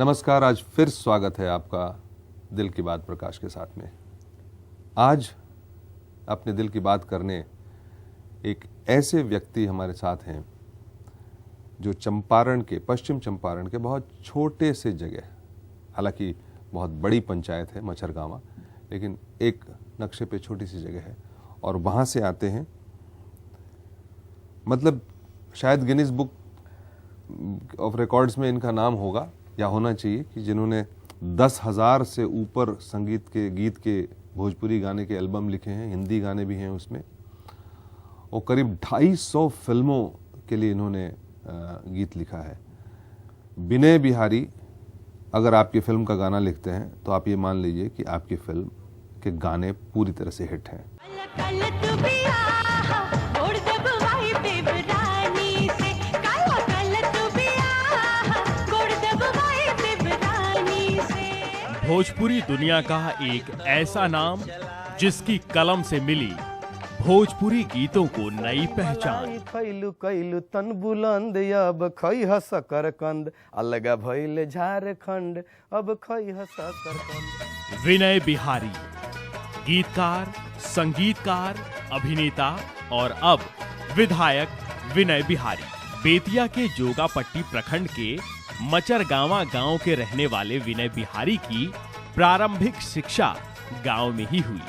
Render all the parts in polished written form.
नमस्कार, आज फिर स्वागत है आपका दिल की बात प्रकाश के साथ में। आज अपने दिल की बात करने एक ऐसे व्यक्ति हमारे साथ हैं जो चंपारण के, पश्चिम चंपारण के बहुत छोटे से जगह, हालांकि बहुत बड़ी पंचायत है मच्छरगांवा, लेकिन एक नक्शे पे छोटी सी जगह है और वहाँ से आते हैं। मतलब शायद गिनीज बुक ऑफ रिकॉर्ड्स में इनका नाम होगा या होना चाहिए कि जिन्होंने 10,000 से ऊपर संगीत के, गीत के, भोजपुरी गाने के एल्बम लिखे हैं, हिंदी गाने भी हैं उसमें, और करीब 250 फिल्मों के लिए इन्होंने गीत लिखा है। विनय बिहारी अगर आपकी फिल्म का गाना लिखते हैं तो आप ये मान लीजिए कि आपकी फिल्म के गाने पूरी तरह से हिट हैं। भोजपुरी दुनिया का एक ऐसा नाम जिसकी कलम से मिली भोजपुरी गीतों को नई पहचान। खैलू कैलू तन बुलंद अब खैह सकरकंद, अलग भइल झारखंड अब खैह सकरकंद। विनय बिहारी गीतकार, संगीतकार, अभिनेता और अब विधायक विनय बिहारी बेतिया के जोगापट्टी प्रखंड के मचरगांवा गांव के रहने वाले विनय बिहारी की प्रारंभिक शिक्षा गांव में ही हुई।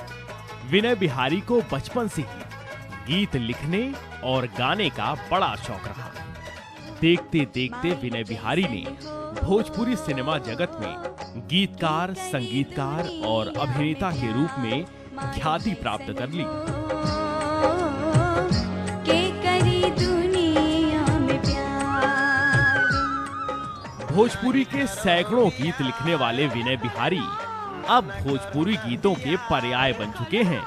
विनय बिहारी को बचपन से ही गीत लिखने और गाने का बड़ा शौक रहा। देखते देखते विनय बिहारी ने भोजपुरी सिनेमा जगत में गीतकार, संगीतकार और अभिनेता के रूप में ख्याति प्राप्त कर ली। भोजपुरी के सैकड़ों गीत लिखने वाले विनय बिहारी अब भोजपुरी गीतों के पर्याय बन चुके हैं।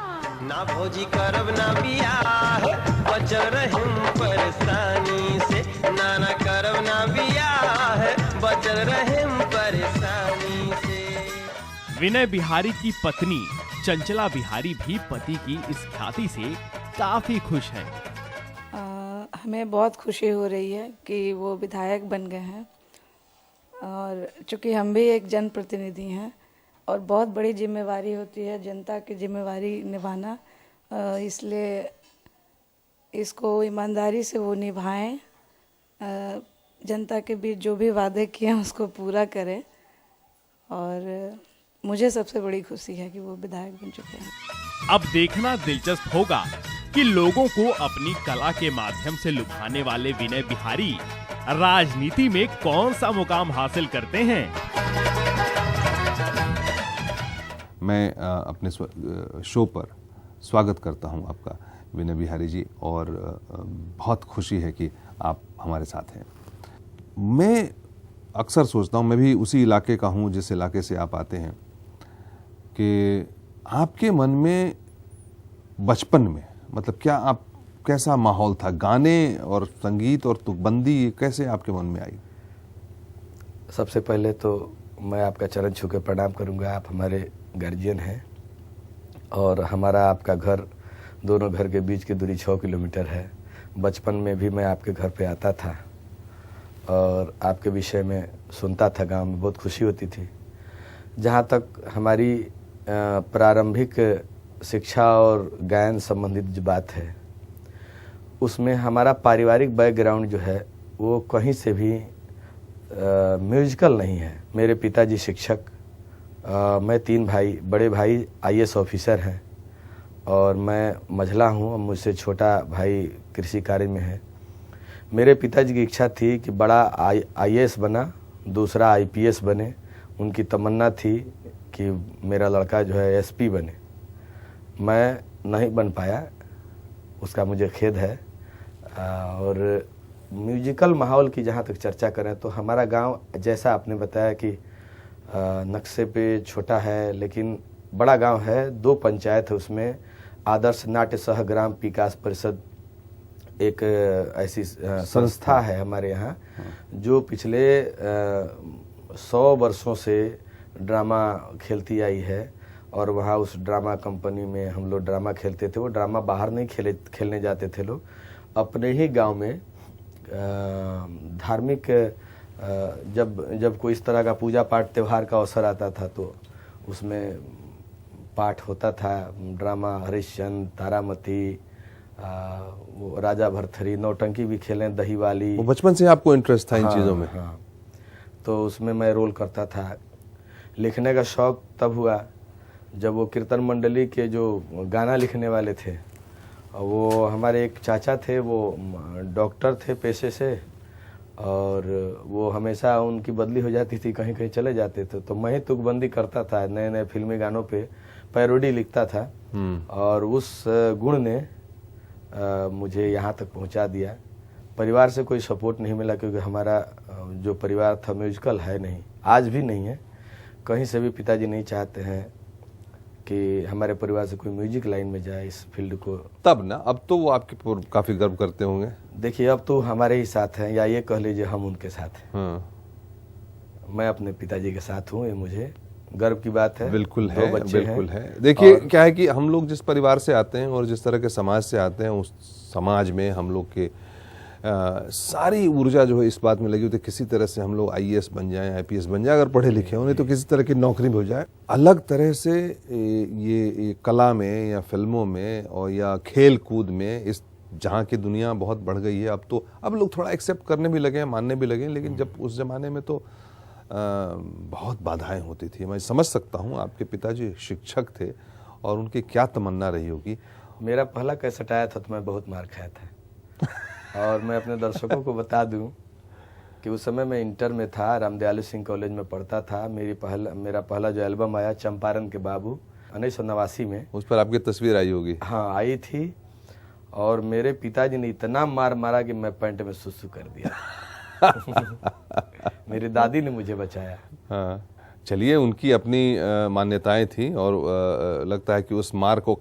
ना भोजी करब ना बियाह, बचल रहिम परेशानी से, ना करब ना बियाह, बचल रहिम परेशानी से। विनय बिहारी की पत्नी चंचला बिहारी भी पति की इस ख्याति से काफी खुश हैं। हमें बहुत खुशी हो रही है कि वो विधायक बन गए हैं, और चूँकि हम भी एक जनप्रतिनिधि हैं और बहुत बड़ी जिम्मेवारी होती है जनता की जिम्मेवारी निभाना, इसलिए इसको ईमानदारी से वो निभाएं, जनता के बीच जो भी वादे किए हैं उसको पूरा करें, और मुझे सबसे बड़ी खुशी है कि वो विधायक बन चुके हैं। अब देखना दिलचस्प होगा कि लोगों को अपनी कला के माध्यम से लुभाने वाले विनय बिहारी राजनीति में कौन सा मुकाम हासिल करते हैं। मैं अपने शो पर स्वागत करता हूं आपका विनय बिहारी जी, और बहुत खुशी है कि आप हमारे साथ हैं। मैं अक्सर सोचता हूं, मैं भी उसी इलाके का हूं जिस इलाके से आप आते हैं, कि आपके मन में बचपन में मतलब कैसा माहौल था, गाने और संगीत और तुकबंदी कैसे आपके मन में आई? सबसे पहले तो मैं आपका चरण छू के प्रणाम करूंगा। आप हमारे गार्जियन हैं और हमारा आपका घर, दोनों घर के बीच की दूरी 6 किलोमीटर है। बचपन में भी मैं आपके घर पे आता था और आपके विषय में सुनता था, गांव में बहुत खुशी होती थी। जहाँ तक हमारी प्रारंभिक शिक्षा और गायन संबंधित जो बात है, उसमें हमारा पारिवारिक बैकग्राउंड जो है वो कहीं से भी म्यूजिकल नहीं है। मेरे पिताजी शिक्षक, मैं 3 भाई, बड़े भाई IAS ऑफिसर हैं और मैं मझला हूँ, और मुझसे छोटा भाई कृषि कार्य में है। मेरे पिताजी की इच्छा थी कि बड़ा IAS बना, दूसरा IPS बने। उनकी तमन्ना थी कि मेरा लड़का जो है SP बने। मैं नहीं बन पाया, उसका मुझे खेद है। और म्यूजिकल माहौल की जहाँ तक चर्चा करें तो हमारा गांव, जैसा आपने बताया कि नक्शे पे छोटा है लेकिन बड़ा गांव है, 2 पंचायत है उसमें। आदर्श नाट्य सह ग्राम विकास परिषद एक ऐसी संस्था है हमारे यहाँ जो पिछले 100 वर्षों से ड्रामा खेलती आई है, और वहाँ उस ड्रामा कंपनी में हम लोग ड्रामा खेलते थे। वो ड्रामा बाहर नहीं खेलने जाते थे लोग, अपने ही गांव में धार्मिक जब कोई इस तरह का पूजा पाठ त्यौहार का अवसर आता था तो उसमें पाठ होता था, ड्रामा हरिश्चंद्र, तारामती, वो राजा भरथरी, नौटंकी भी खेले, दही वाली। वो बचपन से आपको इंटरेस्ट था इन चीज़ों में? हाँ, तो उसमें मैं रोल करता था। लिखने का शौक तब हुआ जब वो कीर्तन मंडली के जो गाना लिखने वाले थे, वो हमारे एक चाचा थे, वो डॉक्टर थे पेशे से, और वो हमेशा उनकी बदली हो जाती थी, कहीं कहीं चले जाते थे, तो मैं ही तुकबंदी करता था, नए नए फिल्मी गानों पे पैरोडी लिखता था। और उस गुण ने मुझे यहाँ तक पहुँचा दिया। परिवार से कोई सपोर्ट नहीं मिला, क्योंकि हमारा जो परिवार था म्यूजिकल है नहीं, आज भी नहीं है। कहीं से भी पिताजी नहीं चाहते हैं कि हमारे परिवार से कोई म्यूजिक लाइन में जाए, इस फील्ड को। तब ना, अब तो वो आपके पर काफी गर्व करते होंगे। देखिए, अब तो हमारे ही साथ हैं, या ये कह लीजिए हम उनके साथ हैं। हाँ, मैं अपने पिताजी के साथ हूँ, ये मुझे गर्व की बात है। बिल्कुल दो है, बच्चे बिल्कुल हैं। है। देखिए क्या है कि हम लोग जिस परिवार से आते हैं और जिस तरह के समाज से आते हैं, उस समाज में हम लोग के सारी ऊर्जा जो है इस बात में लगी होती है किसी तरह से हम लोग आईएएस बन जाएं, आईपीएस बन जाएं, अगर पढ़े लिखे हों, नहीं तो किसी तरह की नौकरी में हो जाए। अलग तरह से ये कला में या फिल्मों में और या खेल कूद में इस जहाँ की दुनिया बहुत बढ़ गई है, अब लोग थोड़ा एक्सेप्ट करने भी लगे हैं, मानने भी लगे हैं। लेकिन जब उस जमाने में तो बहुत बाधाएं होती थी। मैं समझ सकता हूँ, आपके पिताजी शिक्षक थे और उनकी क्या तमन्ना रही होगी। मेरा पहला कैसेट आया था तो मैं बहुत मार खाया था। और मैं अपने दर्शकों को बता दूं कि उस समय मैं इंटर में था, रामदयालु सिंह कॉलेज में पढ़ता था। मेरा पहला जो एल्बम आया, चंपारण के बाबू, 1989 में, उस पर आपकी तस्वीर आई होगी। हाँ, आई थी। और मेरे पिताजी ने इतना मार मारा कि मैं पैंट में सुसु कर दिया। मेरी दादी ने मुझे बचाया। हाँ, चलिए, उनकी अपनी मान्यताएं थी और लगता है कि उस मार को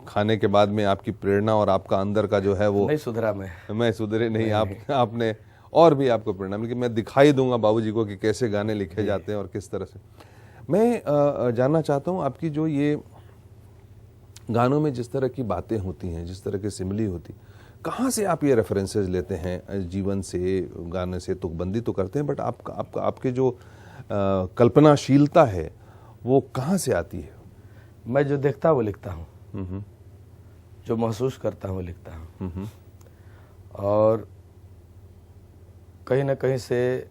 खाने के बाद में आपकी प्रेरणा और आपका अंदर का जो है वो नहीं सुधरा। मैं सुधरे नहीं। आपने और भी आपको प्रेरणा मिली कि मैं दिखाई दूंगा बाबूजी को कि कैसे गाने लिखे जाते हैं और किस तरह से। मैं जानना चाहता हूं आपकी जो ये गानों में जिस तरह की बातें होती हैं, जिस तरह की सिमली होती, कहाँ से आप ये रेफरेंसेस लेते हैं? जीवन से, गाने से तुकबंदी तो करते हैं, बट आपके जो कल्पनाशीलता है वो कहाँ से आती है? मैं जो देखता हूँ वो लिखता हूँ, जो महसूस करता हूँ वो लिखता हूँ। और कहीं ना कहीं से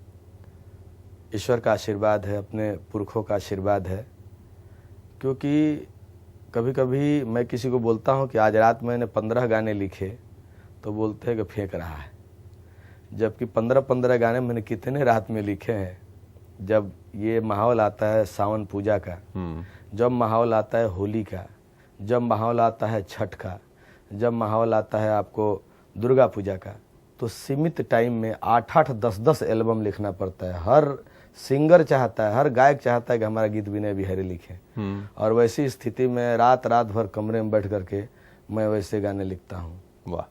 ईश्वर का आशीर्वाद है, अपने पुरखों का आशीर्वाद है। क्योंकि कभी कभी मैं किसी को बोलता हूँ कि आज रात मैंने 15 गाने लिखे, तो बोलते हैं कि फेंक रहा है। जबकि 15 गाने मैंने कितने रात में लिखे हैं। जब ये माहौल आता है सावन पूजा का, जब माहौल आता है होली का, जब माहौल आता है छठ का, जब माहौल आता है आपको दुर्गा पूजा का, तो सीमित टाइम में 8-8, 10-10 एल्बम लिखना पड़ता है। हर सिंगर चाहता है, हर गायक चाहता है कि हमारा गीत विनय बिहारी लिखे। और वैसी स्थिति में रात भर कमरे में बैठ करके मैं वैसे गाने लिखता हूँ। वाह।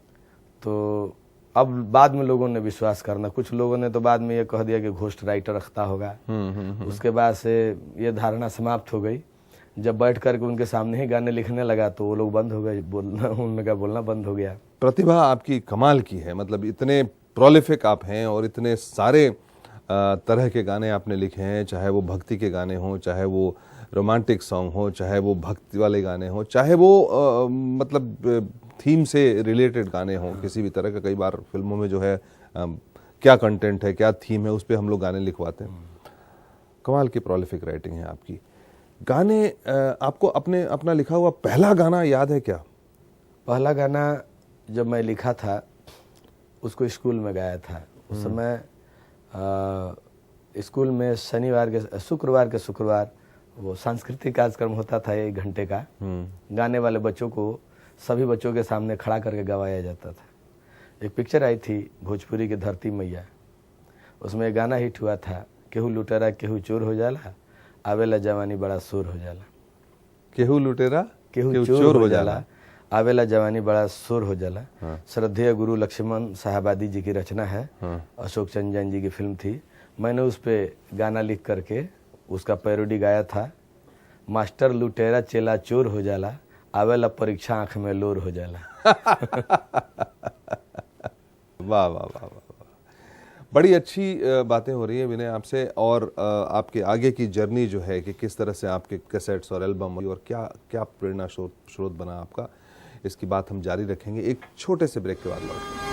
तो अब बाद में लोगों ने विश्वास करना, कुछ लोगों ने तो बाद में ये कह दिया कि घोस्ट राइटर रखता होगा। उसके बाद से ये धारणा समाप्त हो गई। जब बैठ करके उनके सामने ही गाने लिखने लगा तो वो लोग बंद हो गए बोलना, उनका बोलना बंद हो गया। प्रतिभा आपकी कमाल की है, मतलब इतने प्रोलिफिक आप हैं और इतने सारे तरह के गाने आपने लिखे हैं, चाहे वो भक्ति के गाने हों, चाहे वो रोमांटिक सॉन्ग हो, चाहे वो भक्ति वाले गाने हों, चाहे वो मतलब थीम से रिलेटेड गाने हों, किसी भी तरह का। कई बार फिल्मों में जो है क्या कंटेंट है, क्या थीम है, उस पर हम लोग गाने लिखवाते हैं। कमाल की प्रोलिफिक राइटिंग है आपकी। गाने आपको अपना लिखा हुआ पहला गाना याद है क्या? पहला गाना जब मैं लिखा था उसको स्कूल में गाया था। उस समय स्कूल में शुक्रवार के शुक्रवार वो सांस्कृतिक कार्यक्रम होता था, 1 घंटे का। गाने वाले बच्चों को सभी बच्चों के सामने खड़ा करके गवाया जाता था। एक पिक्चर आई थी भोजपुरी की धरती मैया, उसमें गाना हिट हुआ था, केहू लुटेरा केहू चोर हो जाला, आवेला जवानी बड़ा शोर हो जाला। केहू लुटेरा केहू चोर हो जाला, आवेला जवानी बड़ा शोर हो जाला। श्रद्धेय गुरु लक्ष्मण साहबादी जी की रचना है। अशोक चंद जैन जी की फिल्म थी। मैंने उस पे गाना लिख करके उसका पैरोडी गाया था। मास्टर लुटेरा चेला चोर हो जाला, आवेला परीक्षा आंख में लोर हो जाला। वाह वाह वाह वाह। बड़ी अच्छी बातें हो रही हैं विनय आपसे, और आपके आगे की जर्नी जो है कि किस तरह से आपके कैसेट्स और एल्बम और क्या क्या प्रेरणा स्रोत बना आपका, इसकी बात हम जारी रखेंगे एक छोटे से ब्रेक के बाद लौटेंगे।